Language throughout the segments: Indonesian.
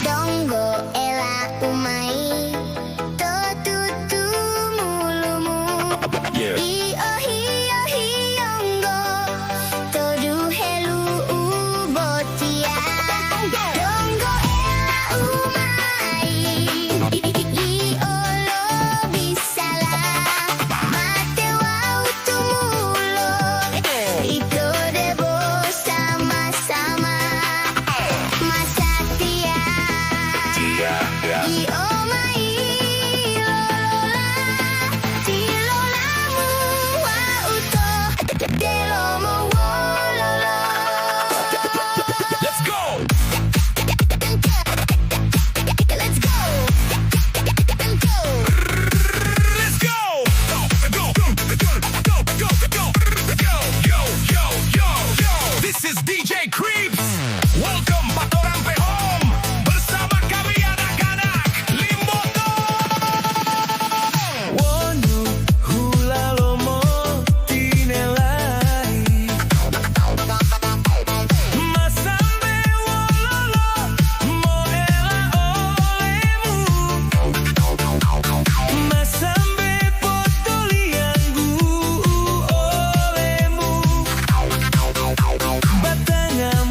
Donggo ela umai totutu mulumu io hio hiongo todu helu ubotia Donggo ela umai io lo bisala mate wau tumulo ito debo sama-sama Masatia io mai lola tilolamu wa uto delomo wololo Let's go! Let's go Let's go! Go, go, go, go, go, go, go, yo, yo, yo, yo. This is DJ Creeps. Welcome Patorampe Home. Bersama kami anak-anak Limboto. Wonu hula lomo tinelai Masambe wololo moela olemu Masambe potolianggu olemu Batangan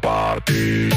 party.